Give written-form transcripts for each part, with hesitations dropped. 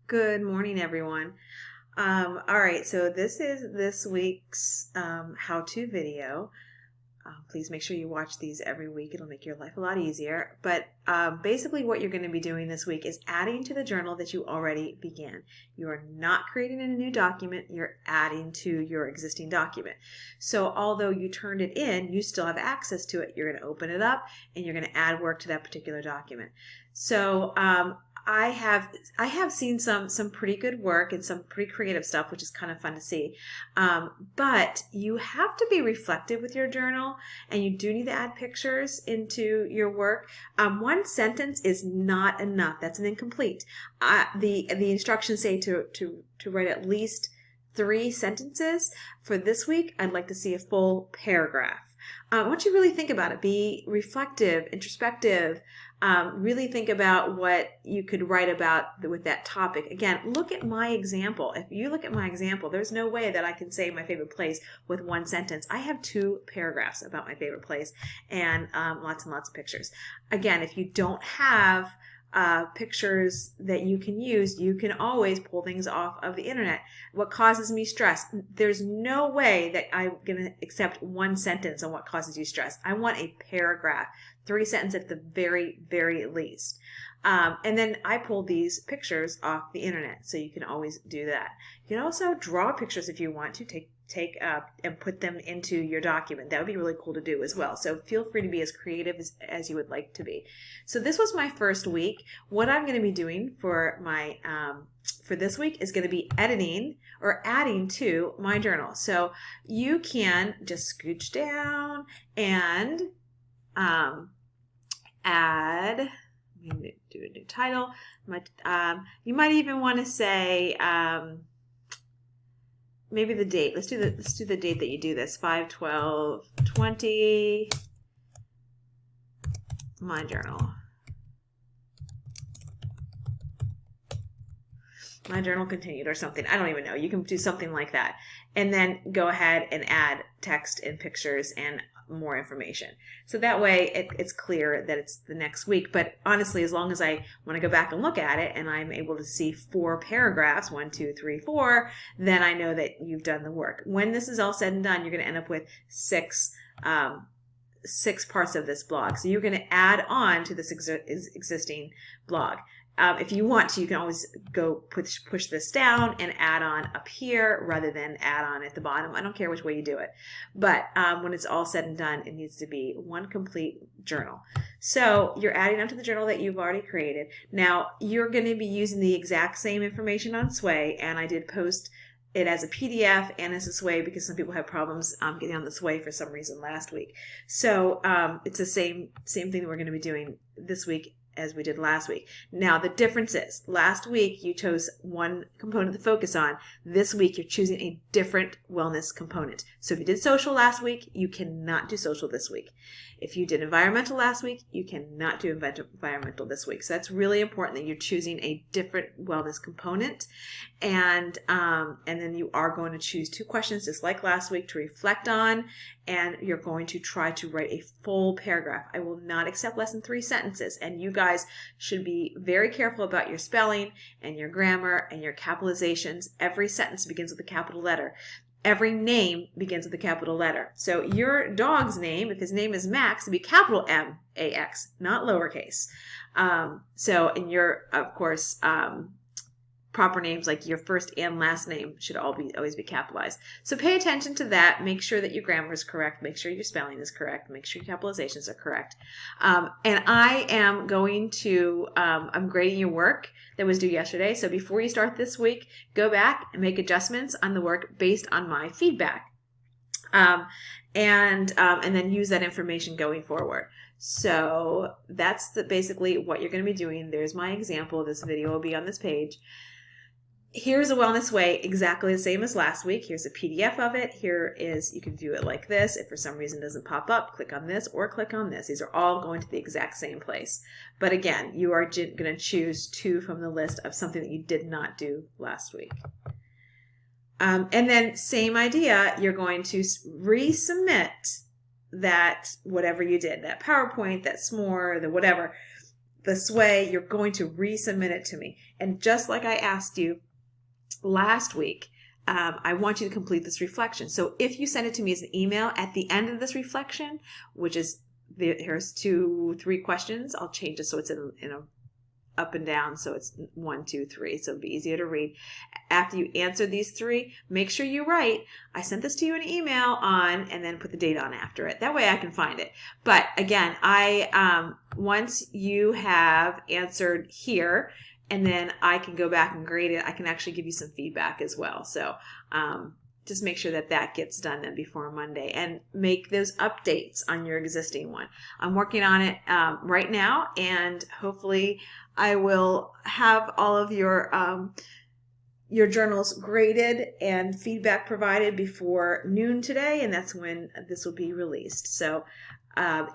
Good morning, everyone. All right, so this is this week's how-to video. Please make sure you watch these every week. It'll make your life a lot easier. But basically what you're going to be doing this week is adding to the journal that you already began. You are not creating a new document. You're adding to your existing document. So although you turned it in, you still have access to it. You're going to open it up and you're going to add work to that particular document. So I have seen some pretty good work and some pretty creative stuff, which is kind of fun to see. But you have to be reflective with your journal, and you do need to add pictures into your work. One sentence is not enough. That's an incomplete. The instructions say to write at least 3 sentences. For this week, I'd like to see a full paragraph. I want you to really think about it. Be reflective, introspective. Really think about what you could write about with that topic. Again, look at my example. If you look at my example, there's no way that I can say my favorite place with 1 sentence. I have 2 paragraphs about my favorite place and lots and lots of pictures. Again, if you don't have pictures that you can use, you can always pull things off of the internet. What causes me stress? There's no way that I'm going to accept 1 sentence on what causes you stress. I want a paragraph, 3 sentences at the very, very least. And then I pulled these pictures off the internet, so you can always do that. You can also draw pictures if you want to take and put them into your document. That would be really cool to do as well. So feel free to be as creative as you would like to be. So this was my first week. What I'm going to be doing for my for this week is going to be editing or adding to my journal. So you can just scooch down and add. I'm going to do a new title. You might even want to say maybe the date. Let's do the date that you do this. 5/12/20. My journal. My journal continued or something. I don't even know. You can do something like that. And then go ahead and add text and pictures and more information. So that way it's clear that it's the next week. But honestly, as long as I want to go back and look at it and I'm able to see 4 paragraphs, 1, 2, 3, 4, then I know that you've done the work. When this is all said and done, you're going to end up with 6 parts of this blog. So you're going to add on to this existing blog. If you want to, you can always go push this down and add on up here rather than add on at the bottom. I don't care which way you do it. But when it's all said and done, it needs to be 1 complete journal. So you're adding onto the journal that you've already created. Now, you're going to be using the exact same information on Sway, and I did post it as a PDF and as a Sway because some people have problems getting on the Sway for some reason last week. So it's the same thing that we're going to be doing this week as we did last week. Now, the difference is last week you chose 1 component to focus on. This week you're choosing a different wellness component. So if you did social last week, you cannot do social this week. If you did environmental last week, you cannot do environmental this week. So that's really important that you're choosing a different wellness component. And then you are going to choose 2 questions just like last week to reflect on, and you're going to try to write a full paragraph. I will not accept less than 3 sentences, and you guys should be very careful about your spelling and your grammar and your capitalizations. Every sentence begins with a capital letter. Every name begins with a capital letter. So your dog's name, if his name is Max, it'd be capital M-A-X, not lowercase. So in your, of course, proper names like your first and last name should always be capitalized. So pay attention to that. Make sure that your grammar is correct. Make sure your spelling is correct. Make sure your capitalizations are correct. And I am going to, I'm grading your work that was due yesterday. So before you start this week, go back and make adjustments on the work based on my feedback. And then use that information going forward. So that's basically what you're going to be doing. There's my example. This video will be on this page. Here's a wellness way exactly the same as last week. Here's a PDF of it. Here is, you can view it like this. If for some reason it doesn't pop up, click on this or click on this. These are all going to the exact same place. But again, you are going to choose 2 from the list of something that you did not do last week. And then same idea, you're going to resubmit that whatever you did, that PowerPoint, that s'more, the whatever, this way, you're going to resubmit it to me. And just like I asked you last week, I want you to complete this reflection. So if you send it to me as an email at the end of this reflection, which is, here's 3 questions. I'll change it so it's in a up and down, so it's 1, 2, 3, so it'll be easier to read. After you answer these 3, make sure you write, I sent this to you in an email on, and then put the date on after it. That way I can find it. But again, once you have answered here, and then I can go back and grade it, I can actually give you some feedback as well. So just make sure that that gets done then before Monday, and make those updates on your existing one. I'm working on it right now, and hopefully I will have all of your journals graded and feedback provided before noon today, and that's when this will be released. So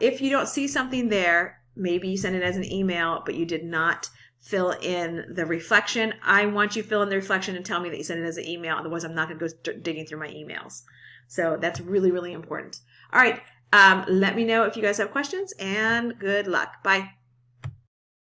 if you don't see something there, maybe you send it as an email, but you did not fill in the reflection. I want you to fill in the reflection and tell me that you sent it as an email. Otherwise, I'm not going to go digging through my emails. So that's really, really important. All right. Let me know if you guys have questions, and good luck. Bye.